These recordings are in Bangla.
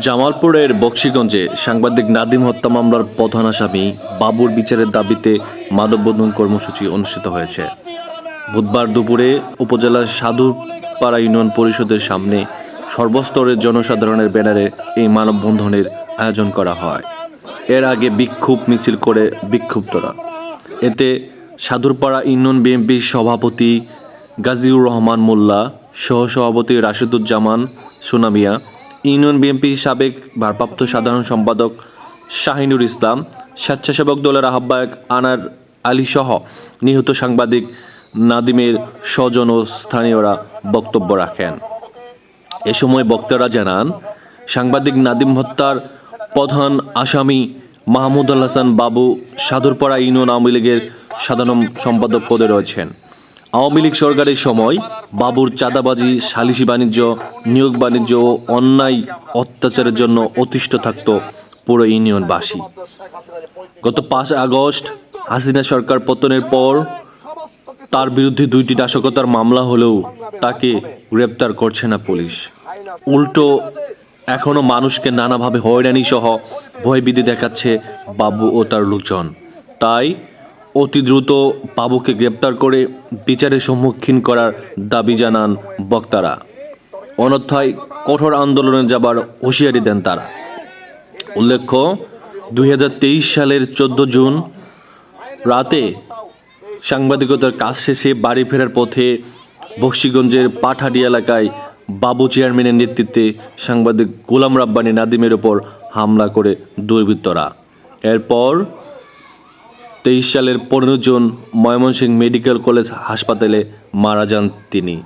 জামালপুরের বকশীগঞ্জে সাংবাদিক নাদিম হত্যা মামলার প্রধান আসামি বাবুর বিচারের দাবিতে মানববন্ধন কর্মসূচি অনুষ্ঠিত হয়েছে। বুধবার দুপুরে উপজেলার সাধুপাড়া ইউনিয়ন পরিষদের সামনে সর্বস্তরের জনসাধারণের ব্যানারে এই মানববন্ধনের আয়োজন করা হয়। এর আগে বিক্ষোভ মিছিল করে বিক্ষুব্ধরা। এতে সাধুপাড়া ইউনিয়ন বিএনপির সভাপতি গাজীউর রহমান মোল্লা, সহসভাপতি রাশেদুজ্জামান সোনামিয়া, ইউনিয়ন বিএনপির সাবেক ভারপ্রাপ্ত সাধারণ সম্পাদক শাহিনুর ইসলাম, স্বেচ্ছাসেবক দলের আহ্বায়ক আনার আলী সহ নিহত সাংবাদিক নাদিমের স্বজন ও স্থানীয়রা বক্তব্য রাখেন। এ সময় বক্তারা জানান, সাংবাদিক নাদিম হত্যার প্রধান আসামি মাহমুদ আল হাসান বাবু সাধুরপাড়া ইউনিয়ন আওয়ামী লীগের সাধারণ সম্পাদক পদে রয়েছেন। আওয়ামী লীগ সরকারের সময় বাবুর চাঁদাবাজি, সালিসি বাণিজ্য, নিয়োগ বাণিজ্য ও অন্যায় অত্যাচারের জন্য অতিষ্ঠ থাকত পুরো ইউনিয়নবাসী। গত 5 আগস্ট হাসিনা সরকার পতনের পর তার বিরুদ্ধে 2টি নাশকতার মামলা হলেও তাকে গ্রেপ্তার করছে না পুলিশ। উল্টো এখনো মানুষকে নানাভাবে হয়রানি সহ ভয়ভীতি দেখাচ্ছে বাবু ও তার লোকজন। তাই অতি দ্রুত বাবুকে গ্রেপ্তার করে বিচারের সম্মুখীন করার দাবি জানান বক্তারা। অন্যথায় কঠোর আন্দোলনে যাবার হুঁশিয়ারি দেন তারা। উল্লেখ্য, 2023 সালের 14 জুন রাতে সাংবাদিকতার কাজ শেষে বাড়ি ফেরার পথে বকশীগঞ্জের পাঠাডি এলাকায় বাবু চেয়ারম্যানের নেতৃত্বে সাংবাদিক গোলাম রাব্বানী নাদিমের ওপর হামলা করে দুর্বৃত্তরা। এরপর 23 সালের 15 জুন ময়মনসিংহ মেডিকেল কলেজ হাসপাতালে মারা যান তিনি।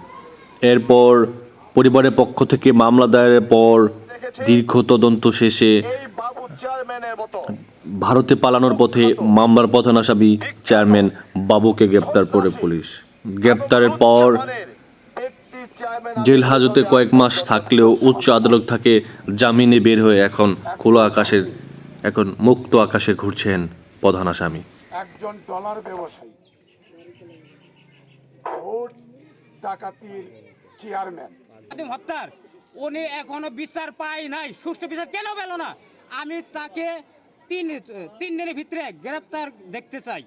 এরপর পরিবারের পক্ষ থেকে মামলা দায়েরের পর দীর্ঘ তদন্ত শেষে ভারতে পালানোর পথে মামলার প্রধান আসামি চেয়ারম্যান বাবুকে গ্রেপ্তার করে পুলিশ। গ্রেপ্তারের পর জেল হাজতে কয়েক মাস থাকলেও উচ্চ আদালত থেকে জামিনে বের হয়ে এখন মুক্ত আকাশে ঘুরছেন প্রধান আসামি। একজন ডলার ব্যবসায়ী, ভোট ডাকাতির চেয়ারম্যান হত্যার উনি এখনো বিচার পায় নাই। সুষ্ঠু বিচার কেন পেল না? আমি তাকে তিন দিনের ভিতরে গ্রেপ্তার দেখতে চাই।